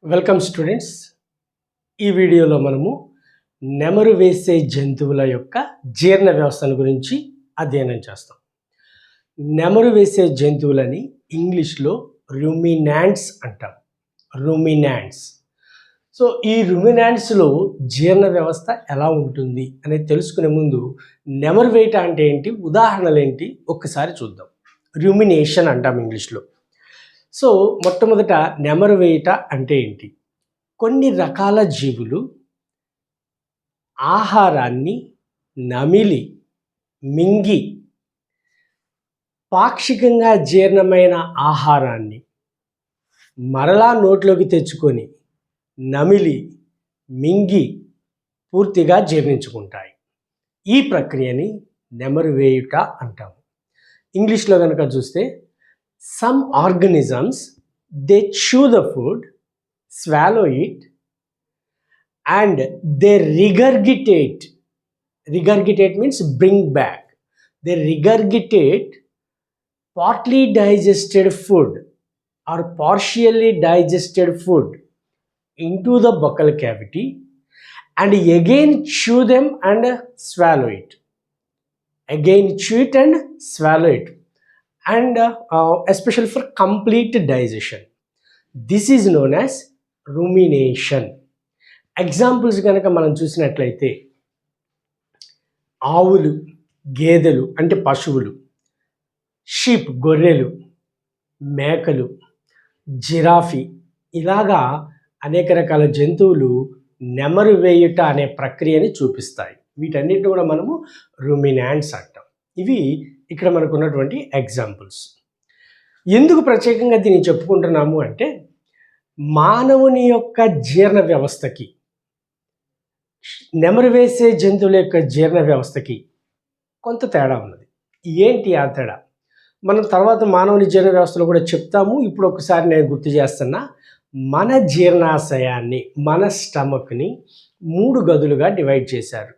Welcome students. ఈ వీడియోలో మనము నెమరు వేసే జంతువుల యొక్క జీర్ణ వ్యవస్థను గురించి అధ్యయనం చేస్తాం. నెమరు వేసే జంతువులని ఇంగ్లీష్లో రూమినాంట్స్ అంటాం. రూమినాంట్స్. సో ఈ రూమినాంట్స్లో జీర్ణ వ్యవస్థ ఎలా ఉంటుంది అనేది తెలుసుకునే ముందు నెమరు వేట అంటే ఏంటి, ఉదాహరణలు ఏంటి ఒక్కసారి చూద్దాం. రూమినేషన్ అంటాం ఇంగ్లీష్లో. సో మొట్టమొదట నెమరు వేట అంటే ఏంటి? కొన్ని రకాల జీవులు ఆహారాన్ని నమిలి మింగి పాక్షికంగా జీర్ణమైన ఆహారాన్ని మరలా నోట్లోకి తెచ్చుకొని నమిలి మింగి పూర్తిగా జీర్ణించుకుంటాయి. ఈ ప్రక్రియని నెమరు వేయుట అంటాము. ఇంగ్లీష్లో కనుక చూస్తే some organisms, they chew the food, swallow it, and they regurgitate. Regurgitate means bring back. They regurgitate partly digested food or partially digested food into the buccal cavity and again chew them and swallow it. Again chew it and swallow it. And especially for complete digestion. This is known as rumination. Examples కనుక మనం చూసినట్లయితే ఆవులు, గేదెలు అంటే పశువులు, sheep గొర్రెలు, మేకలు, giraffe, ఇలాగా అనేక రకాల జంతువులు నెమరు వేయుట అనే ప్రక్రియని చూపిస్తాయి. వీటన్నిటిని కూడా మనము రూమినాంట్స్ అంటాం. ఇవి ఇక్కడ మనకు ఉన్నటువంటి ఎగ్జాంపుల్స్. ఎందుకు ప్రత్యేకంగా దీన్ని చెప్పుకుంటున్నాము అంటే మానవుని యొక్క జీర్ణ వ్యవస్థకి, నెమరు వేసే జంతువుల యొక్క జీర్ణ వ్యవస్థకి కొంత తేడా ఉన్నది. ఏంటి ఆ తేడా? మనం తర్వాత మానవుని జీర్ణ వ్యవస్థలో కూడా చెప్తాము. ఇప్పుడు ఒకసారి నేను గుర్తు చేస్తున్నా. మన జీర్ణాశయాన్ని, మన స్టమక్ని 3 గదులుగా డివైడ్ చేశారు.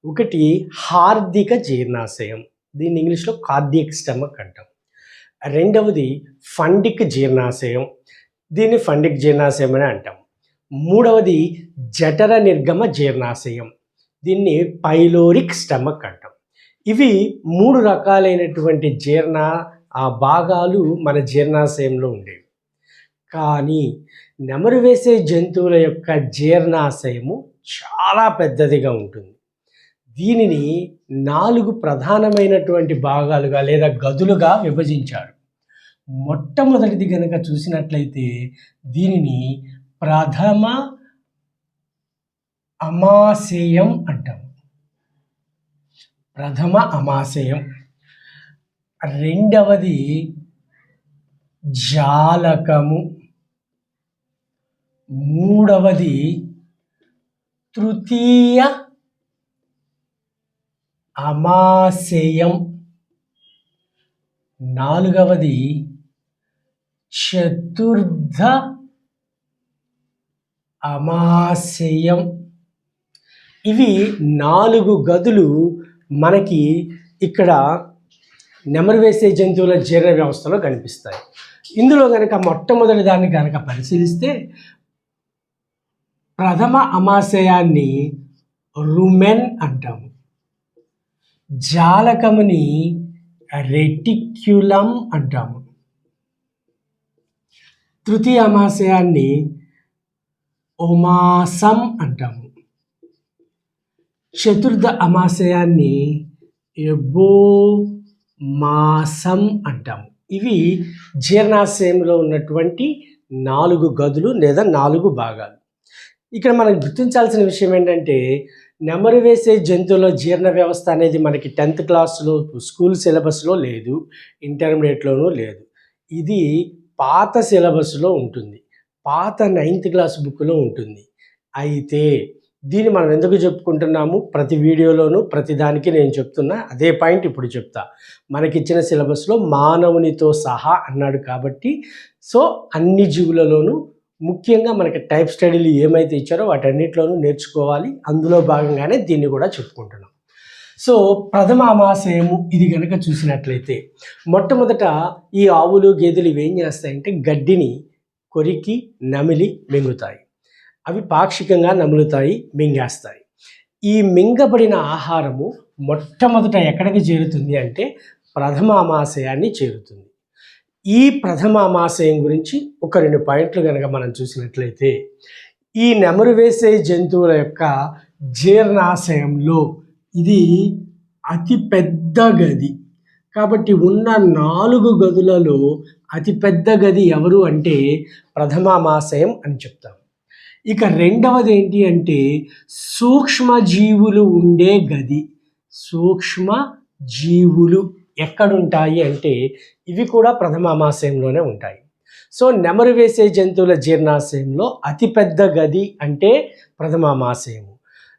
ఒకటి హార్దిక జీర్ణాశయం, దీన్ని ఇంగ్లీష్లో కార్డియక్ స్టమక్ అంటాం. రెండవది ఫండిక్ జీర్ణాశయం, దీన్ని ఫండిక్ జీర్ణాశయం అని అంటాం. మూడవది జఠర నిర్గమ జీర్ణాశయం, దీన్ని పైలోరిక్ స్టమక్ అంటాం. ఇవి 3 రకాలైనటువంటి జీర్ణ భాగాలు మన జీర్ణాశయంలో ఉండేవి. కానీ నెమరు వేసే జంతువుల యొక్క జీర్ణాశయము చాలా పెద్దదిగా ఉంటుంది. దీనిని 4 ప్రధానమైనటువంటి భాగాలుగా లేదా గదులుగా విభజించారు. మొట్టమొదటిది కనుక చూసినట్లయితే దీనిని ప్రథమ అమాశయం అంటాం. ప్రథమ అమాశయం. రెండవది జాలకము. మూడవది తృతీయ అమాశయం. నాలుగవది చతుర్థ అమాశయం. ఇవి 4 గదులు మనకి ఇక్కడ నెమరు వేసే జంతువుల జీర్ణ వ్యవస్థలో కనిపిస్తాయి. ఇందులో కనుక మొట్టమొదటి దాన్ని కనుక పరిశీలిస్తే ప్రథమ అమాశయాన్ని రుమెన్ అంటాము. జాలకముని రెటిక్యులం అంటాము. తృతీయ అమాశయాన్ని ఓమాసం అంటాము. చతుర్థ అమాశయాన్ని ఎబోమాసం అంటాము. ఇవి జీర్ణాశయంలో ఉన్నటువంటి 4 గదులు లేదా 4 భాగాలు. ఇక్కడ మనం గుర్తించాల్సిన విషయం ఏంటంటే నెమరు వేసే జంతువుల జీర్ణ వ్యవస్థ అనేది మనకి 10th క్లాస్లో స్కూల్ సిలబస్లో లేదు, ఇంటర్మీడియట్లోనూ లేదు. ఇది పాత సిలబస్లో ఉంటుంది, పాత 9th క్లాస్ బుక్లో ఉంటుంది. అయితే దీన్ని మనం ఎందుకు చెప్పుకుంటున్నాము? ప్రతి వీడియోలోనూ ప్రతిదానికి నేను చెప్తున్నా అదే పాయింట్ ఇప్పుడు చెప్తా. మనకిచ్చిన సిలబస్లో మానవునితో సహా అన్నాడు కాబట్టి సో అన్ని జీవులలోనూ ముఖ్యంగా మనకి టైప్ స్టడీలు ఏమైతే ఇచ్చారో వాటన్నిటిలోనూ నేర్చుకోవాలి. అందులో భాగంగానే దీన్ని కూడా చెప్పుకుంటున్నాం. సో ప్రథమ అమాశయము ఇది కనుక చూసినట్లయితే మొట్టమొదట ఈ ఆవులు, గేదెలు ఇవేం చేస్తాయంటే గడ్డిని కొరికి నమిలి మింగుతాయి. అవి పాక్షికంగా నములుతాయి, మింగేస్తాయి. ఈ మింగబడిన ఆహారము మొట్టమొదట ఎక్కడికి చేరుతుంది అంటే ప్రథమామాశయాన్ని చేరుతుంది. ఈ ప్రథమామాశయం గురించి ఒక 2 పాయింట్లు కనుక మనం చూసినట్లయితే, ఈ నెమరు వేసే జంతువుల యొక్క జీర్ణాశయంలో ఇది అతి పెద్ద గది. కాబట్టి ఉన్న 4 గదులలో అతిపెద్ద గది ఎవరు అంటే ప్రథమామాశయం అని చెప్తాం. ఇక రెండవది ఏంటి అంటే సూక్ష్మజీవులు ఉండే గది. సూక్ష్మజీవులు ఎక్కడుంటాయి అంటే ఇవి కూడా ప్రథమామాశయంలోనే ఉంటాయి. సో నెమరు వేసే జంతువుల జీర్ణాశయంలో అతిపెద్ద గది అంటే ప్రథమామాశయము.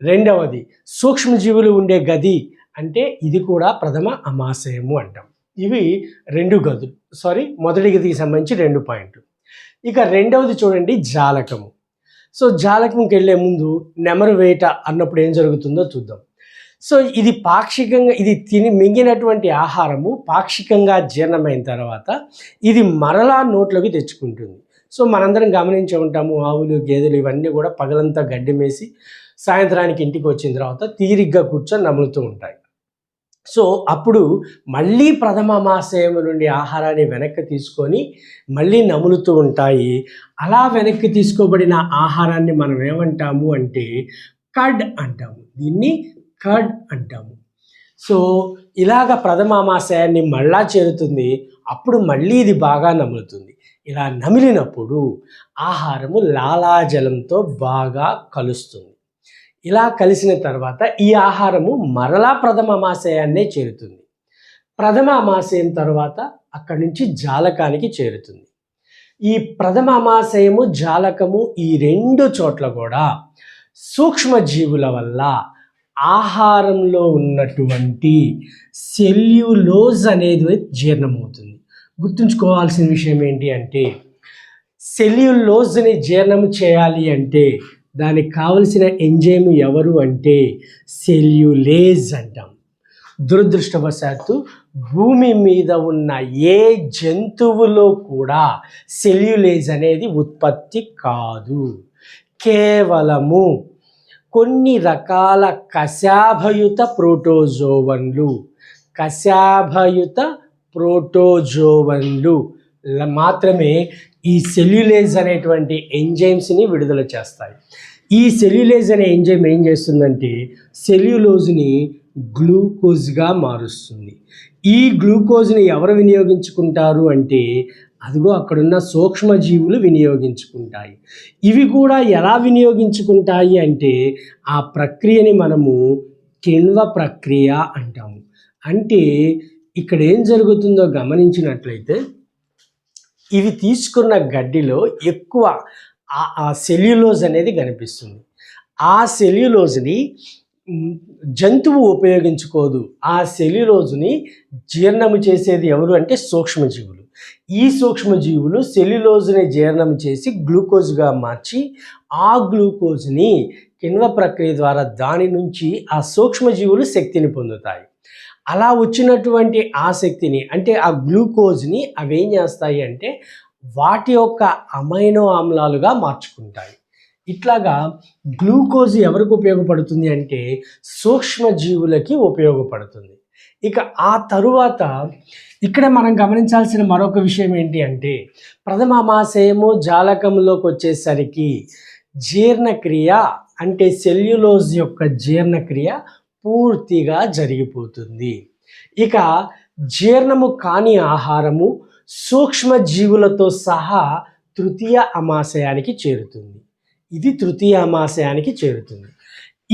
రెండవది సూక్ష్మజీవులు ఉండే గది అంటే ఇది కూడా ప్రథమ అమాశయము అంటాం. ఇవి 2 గదులు. మొదటి గదికి సంబంధించి 2 పాయింట్లు. ఇక రెండవది చూడండి, జాలకము. సో జాలకంకి వెళ్ళే ముందు నెమరు వేట అన్నప్పుడు ఏం జరుగుతుందో చూద్దాం. సో ఇది పాక్షికంగా, ఇది మింగినటువంటి ఆహారము పాక్షికంగా జీర్ణమైన తర్వాత ఇది మరలా నోట్లోకి తెచ్చుకుంటుంది. సో మనందరం గమనించి ఉంటాము, ఆవులు గేదెలు ఇవన్నీ కూడా పగలంతా గడ్డి మేసి సాయంత్రానికి ఇంటికి వచ్చిన తర్వాత తీరిగ్గా కూర్చొని నములుతూ ఉంటాయి. సో అప్పుడు మళ్ళీ ప్రథమామాశయం నుండి ఆహారాన్ని వెనక్కి తీసుకొని మళ్ళీ నములుతూ ఉంటాయి. అలా వెనక్కి తీసుకోబడిన ఆహారాన్ని మనం ఏమంటాము అంటే కడ్ అంటాము. దీన్ని కడ్ అంటాము. సో ఇలాగ ప్రథమామాశయాన్ని మళ్ళా చేరుతుంది. అప్పుడు మళ్ళీ ఇది బాగా నములుతుంది. ఇలా నమిలినప్పుడు ఆహారము లాలాజలంతో బాగా కలుస్తుంది. ఇలా కలిసిన తర్వాత ఈ ఆహారము మరలా ప్రథమామాశయాన్నే చేరుతుంది. ప్రథమామాశయం తర్వాత అక్కడి నుంచి జాలకానికి చేరుతుంది. ఈ ప్రథమామాశయము, జాలకము ఈ 2 చోట్ల కూడా సూక్ష్మజీవుల వల్ల ఆహారంలో ఉన్నటువంటి సెల్యులోజ్ అనేది జీర్ణమవుతుంది. గుర్తుంచుకోవాల్సిన విషయం ఏంటి అంటే సెల్యులోజ్ని జీర్ణం చేయాలి అంటే దానికి కావలసిన ఎంజైమ్ ఎవరు అంటే సెల్యులేజ్ అంటాం. దురదృష్టవశాత్తు భూమి మీద ఉన్న ఏ జంతువులో కూడా సెల్యులేజ్ అనేది ఉత్పత్తి కాదు. కేవలము కొన్ని రకాల కశాభయుత ప్రోటోజోవన్లు మాత్రమే ఈ సెల్యులేజ్ అనేటువంటి ఎంజైమ్స్ని విడుదల చేస్తాయి. ఈ సెల్యులేజ్ అనే ఎంజైమ్ ఏం చేస్తుందంటే సెల్యులోజ్ని గ్లూకోజ్గా మారుస్తుంది. ఈ గ్లూకోజ్ని ఎవరు వినియోగించుకుంటారు అంటే అదిగో అక్కడున్న సూక్ష్మజీవులు వినియోగించుకుంటాయి. ఇవి కూడా ఎలా వినియోగించుకుంటాయి అంటే ఆ ప్రక్రియని మనము కిణ్వ ప్రక్రియ అంటాము. అంటే ఇక్కడ ఏం జరుగుతుందో గమనించినట్లయితే ఇవి తీసుకున్న గడ్డిలో ఎక్కువ ఆ సెల్యులోజ్ అనేది కనిపిస్తుంది. ఆ సెల్యులోజ్ని జంతువు ఉపయోగించుకోదు. ఆ సెల్యులోజ్ని జీర్ణము చేసేది ఎవరు అంటే సూక్ష్మజీవులు. ఈ సూక్ష్మజీవులు సెల్యులోజ్ని జీర్ణం చేసి గ్లూకోజ్గా మార్చి ఆ గ్లూకోజ్ని కిణ్వ ప్రక్రియ ద్వారా దాని నుంచి ఆ సూక్ష్మజీవులు శక్తిని పొందుతాయి. అలా వచ్చినటువంటి ఆ శక్తిని అంటే ఆ గ్లూకోజ్ని అవి ఏం చేస్తాయి అంటే వాటి యొక్క అమైనో ఆమ్లాలుగా మార్చుకుంటాయి. ఇట్లాగా గ్లూకోజ్ ఎవరికి ఉపయోగపడుతుంది అంటే సూక్ష్మజీవులకి ఉపయోగపడుతుంది. ఇక ఆ తరువాత ఇక్కడ మనం గమనించాల్సిన మరొక విషయం ఏంటి అంటే ప్రథమామాశయము జాలకంలోకి వచ్చేసరికి జీర్ణక్రియ అంటే సెల్యులోజ్ యొక్క జీర్ణక్రియ పూర్తిగా జరిగిపోతుంది. ఇక జీర్ణము కాని ఆహారము సూక్ష్మజీవులతో సహా తృతీయ అమాశయానికి చేరుతుంది. ఇది తృతీయ అమాశయానికి చేరుతుంది.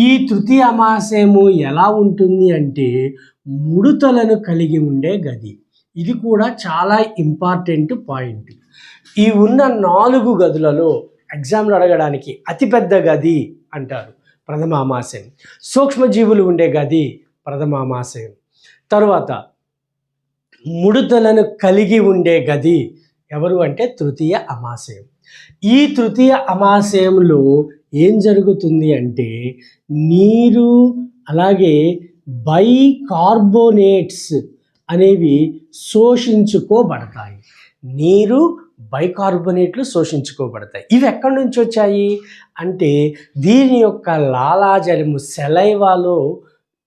ఈ తృతీయ అమాశయము ఎలా ఉంటుంది అంటే ముడతలను కలిగి ఉండే గది. ఇది కూడా చాలా ఇంపార్టెంట్ పాయింట్. ఈ ఉన్న 4 గదులలో ఎగ్జామ్లో అడగడానికి అతిపెద్ద గది అంటారు ప్రథమామాశయం. సూక్ష్మజీవులు ఉండే గది ప్రథమామాశయం. తరువాత ముడతలను కలిగి ఉండే గది ఎవరు అంటే తృతీయ అమాశయం. ఈ తృతీయ అమాశయంలో ఏం జరుగుతుంది అంటే నీరు అలాగే బైకార్బోనేట్స్ అనేవి శోషించుకోబడతాయి. నీరు బైకార్బోనేట్లు శోషించుకోబడతాయి. ఇవి ఎక్కడి నుంచి వచ్చాయి అంటే దీని యొక్క లాలాజలము సెలైవాలో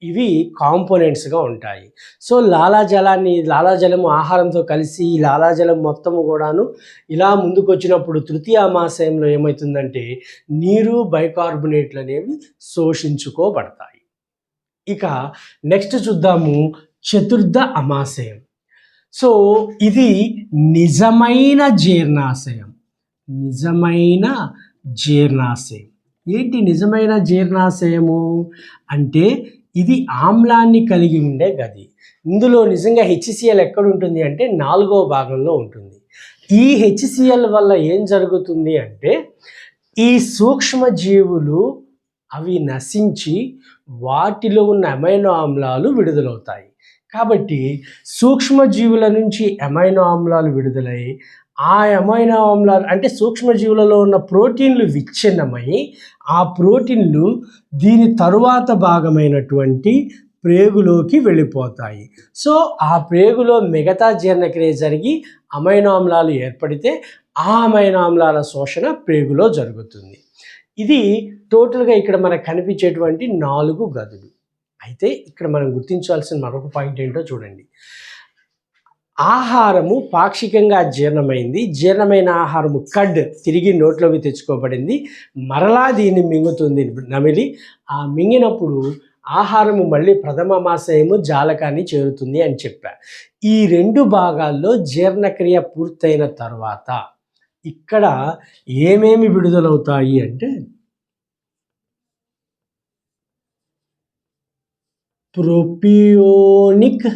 ఇవి కాంపోనెంట్స్గా ఉంటాయి. సో లాలాజలము ఆహారంతో కలిసి ఈ లాలాజలం మొత్తము కూడాను ఇలా ముందుకు వచ్చినప్పుడు తృతీయ అమాశయంలో ఏమవుతుందంటే నీరు బైకార్బోనేట్లు అనేవి శోషించుకోబడతాయి. ఇక నెక్స్ట్ చూద్దాము చతుర్థ అమాశయం. సో ఇది నిజమైన జీర్ణాశయం. ఏంటి నిజమైన జీర్ణాశయము అంటే ఇది ఆమ్లాన్ని కలిగి ఉండే గది. ఇందులో నిజంగా హెచ్సిఎల్ ఎక్కడ ఉంటుంది అంటే 4వ భాగంలో ఉంటుంది. ఈ హెచ్సిఎల్ వల్ల ఏం జరుగుతుంది అంటే ఈ సూక్ష్మజీవులు అవి నశించి వాటిలో ఉన్న అమైనో ఆమ్లాలు విడుదలవుతాయి. కాబట్టి సూక్ష్మజీవుల నుంచి అమైనో ఆమ్లాలు విడుదలై ఆ అమైనో ఆమ్లాలు అంటే సూక్ష్మజీవులలో ఉన్న ప్రోటీన్లు విచ్ఛిన్నమై ఆ ప్రోటీన్లు దీని తరువాత భాగమైనటువంటి ప్రేగులోకి వెళ్ళిపోతాయి. సో ఆ ప్రేగులో మిగతా జీర్ణక్రియ జరిగి అమైనో ఆమ్లాలు ఏర్పడితే ఆ అమైనో ఆమ్లాల శోషణ ప్రేగులో జరుగుతుంది. ఇది టోటల్గా ఇక్కడ మనకు కనిపించేటువంటి 4 గదులు. అయితే ఇక్కడ మనం గుర్తించాల్సిన మరొక పాయింట్ ఏంటో చూడండి. ఆహారము పాక్షికంగా జీర్ణమైంది. జీర్ణమైన ఆహారము తిరిగి నోట్లోకి తెచ్చుకోబడింది. మరలా దీన్ని మింగుతుంది నమిలి. ఆ మింగినప్పుడు ఆహారము మళ్ళీ ప్రథమాశయము జాలకాన్ని చేరుతుంది అని చెప్పా. ఈ 2 భాగాల్లో జీర్ణక్రియ పూర్తయిన తర్వాత ఇక్కడ ఏమేమి విడుదలవుతాయి అంటే ప్రొపియోనిక్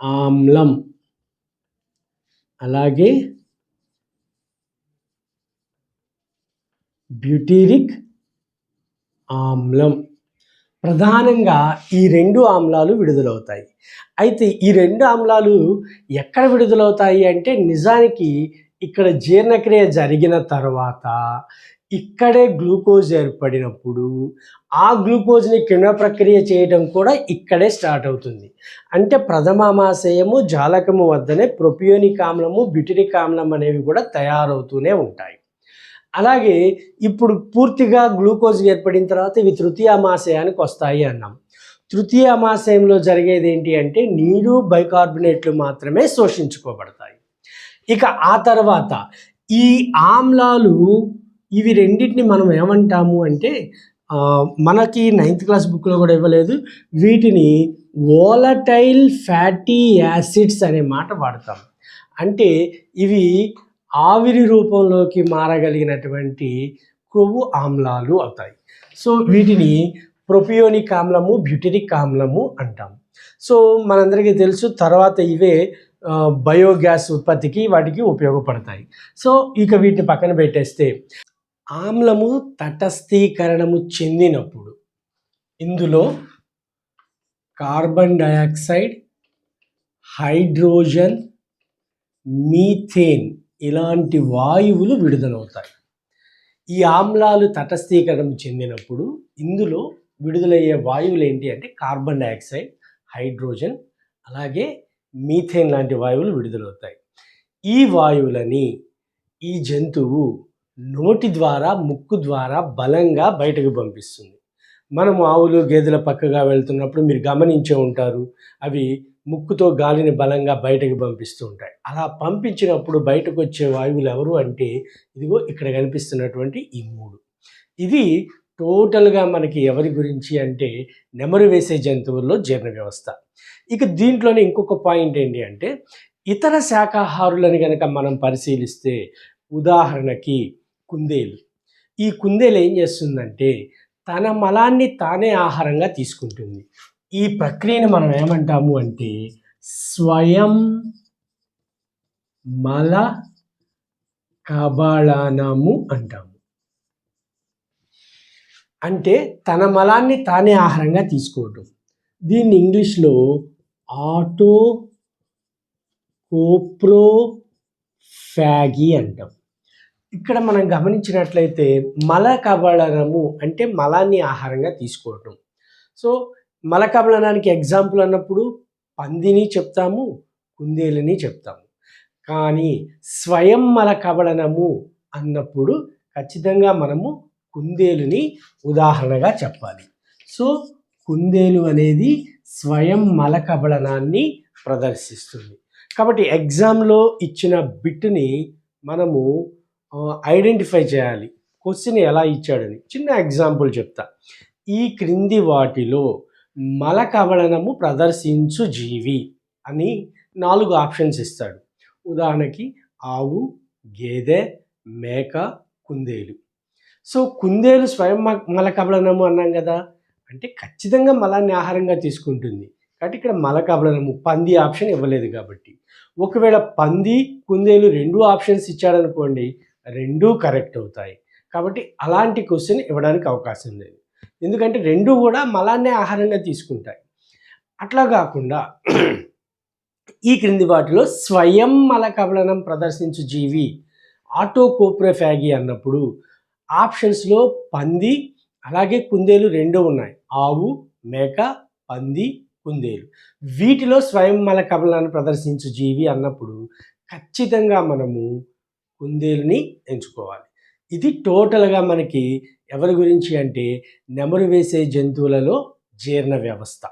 ఆమ్లం, అలాగే బ్యూటీరిక్ ఆమ్లం. ప్రధానంగా ఈ 2 ఆమ్లాలు విడుదలవుతాయి. అయితే ఈ 2 ఆమ్లాలు ఎక్కడ విడుదలవుతాయి అంటే నిజానికి ఇక్కడ జీర్ణక్రియ జరిగిన తర్వాత ఇక్కడే గ్లూకోజ్ ఏర్పడినప్పుడు ఆ గ్లూకోజ్ని కిణ్వ ప్రక్రియ చేయడం కూడా ఇక్కడే స్టార్ట్ అవుతుంది. అంటే ప్రథమాశయము జాలకము వద్దనే ప్రొపియోనిక్ ఆమ్లము బ్యూటరిక్ ఆమ్లం అనేవి కూడా తయారవుతూనే ఉంటాయి. అలాగే ఇప్పుడు పూర్తిగా గ్లూకోజ్ ఏర్పడిన తర్వాత ఇవి తృతీయ అమాశయానికి వస్తాయి అన్నాం. తృతీయ అమాశయంలో జరిగేది ఏంటి అంటే నీరు బైకార్బోనేట్లు మాత్రమే శోషించుకోబడతాయి. ఇక ఆ తర్వాత ఈ ఆమ్లాలు ఇవి రెండింటిని మనం ఏమంటాము అంటే మనకి 9th క్లాస్ బుక్లో కూడా ఇవ్వలేదు, వీటిని వోలటైల్ ఫ్యాటీ యాసిడ్స్ అనే మాట వాడతాం. అంటే ఇవి ఆవిరి రూపంలోకి మారగలిగినటువంటి కొవ్వు ఆమ్లాలు అవుతాయి. సో వీటిని ప్రొపియోనిక్ ఆమ్లము బ్యూటరిక్ ఆమ్లము అంటాం. సో మనందరికీ తెలుసు తర్వాత ఇవే బయోగ్యాస్ ఉత్పత్తికి వాటికి ఉపయోగపడతాయి. సో ఇక వీటిని పక్కన పెట్టేస్తే ఆమ్లము తటస్థీకరణము చెందినప్పుడు ఇందులో కార్బన్ డయాక్సైడ్, హైడ్రోజన్, మీథేన్ ఇలాంటి వాయువులు విడుదలవుతాయి. ఈ ఆమ్లాలు తటస్థీకరణం చెందినప్పుడు ఇందులో విడుదలయ్యే వాయువులు ఏంటి అంటే కార్బన్ డయాక్సైడ్, హైడ్రోజన్, అలాగే మీథేన్ లాంటి వాయువులు విడుదలవుతాయి. ఈ వాయువులని ఈ జంతువు నోటి ద్వారా ముక్కు ద్వారా బలంగా బయటకు పంపిస్తుంది. మనము ఆవులు గేదెల పక్కగా వెళ్తున్నప్పుడు మీరు గమనించే ఉంటారు, అవి ముక్కుతో గాలిని బలంగా బయటకు పంపిస్తూ ఉంటాయి. అలా పంపించినప్పుడు బయటకు వచ్చే వాయువులు ఎవరు అంటే ఇదిగో ఇక్కడ కనిపిస్తున్నటువంటి ఈ 3. ఇది టోటల్గా మనకి ఎవరి గురించి అంటే నెమరు వేసే జంతువుల్లో జీర్ణ వ్యవస్థ. ఇక దీంట్లోనే ఇంకొక పాయింట్ ఏంటి అంటే ఇతర శాకాహారులను కనుక మనం పరిశీలిస్తే ఉదాహరణకి కుందేలు. ఈ కుందేలు ఏం చేస్తుందంటే తన మలాన్ని తానే ఆహారంగా తీసుకుంటుంది. ఈ ప్రక్రియను మనం ఏమంటాము అంటే స్వయం మల కబళనము అంటాము. అంటే తన మలాన్ని తానే ఆహారంగా తీసుకోవటం. దీన్ని ఇంగ్లీష్లో ఆటో కోప్రోఫాగి అంటాం. ఇక్కడ మనం గమనించినట్లయితే మల కబళనము అంటే మలాన్ని ఆహారంగా తీసుకోవటం. సో మల కబళనానికి ఎగ్జాంపుల్ అన్నప్పుడు పందిని చెప్తాము, కుందేలుని చెప్తాము. కానీ స్వయం మలకబడనము అన్నప్పుడు ఖచ్చితంగా మనము కుందేలుని ఉదాహరణగా చెప్పాలి. సో కుందేలు అనేది స్వయం మలకబడనాన్ని ప్రదర్శిస్తుంది. కాబట్టి ఎగ్జామ్లో ఇచ్చిన బిట్ని మనము ఐడెంటిఫై చేయాలి. క్వశ్చన్ ఎలా ఇచ్చాడని చిన్న ఎగ్జాంపుల్ చెప్తా. ఈ క్రింది వాటిలో మలకబడనము ప్రదర్శించు జీవి అని 4 ఆప్షన్స్ ఇస్తాడు. ఉదాహరణకి ఆవు, గేదె, మేక, కుందేలు. సో కుందేలు స్వయం మలకబడనము అన్నాం కదా, అంటే ఖచ్చితంగా మలాన్ని ఆహారంగా తీసుకుంటుంది. కాబట్టి ఇక్కడ మలకబడనము పంది ఆప్షన్ ఇవ్వలేదు కాబట్టి. ఒకవేళ పంది, కుందేలు 2 ఆప్షన్స్ ఇచ్చాడనుకోండి, 2 కరెక్ట్ అవుతాయి. కాబట్టి అలాంటి క్వశ్చన్ ఇవ్వడానికి అవకాశం లేదు. ఎందుకంటే 2 కూడా మలాన్నే ఆహారంగా తీసుకుంటాయి. అట్లా కాకుండా ఈ క్రింది వాటిలో స్వయం మలకబడనం ప్రదర్శించు జీవి ఆటోకోప్రోఫాగి అన్నప్పుడు ఆప్షన్స్లో పంది అలాగే కుందేలు 2 ఉన్నాయి. ఆవు, మేక, పంది, కుందేలు. వీటిలో స్వయం మలకబడనాన్ని ప్రదర్శించు జీవి అన్నప్పుడు ఖచ్చితంగా మనము కుందేలుని ఎంచుకోవాలి. ఇది టోటల్గా మనకి ఎవరి గురించి అంటే నెమరు వేసే జంతువులలో జీర్ణ వ్యవస్థ.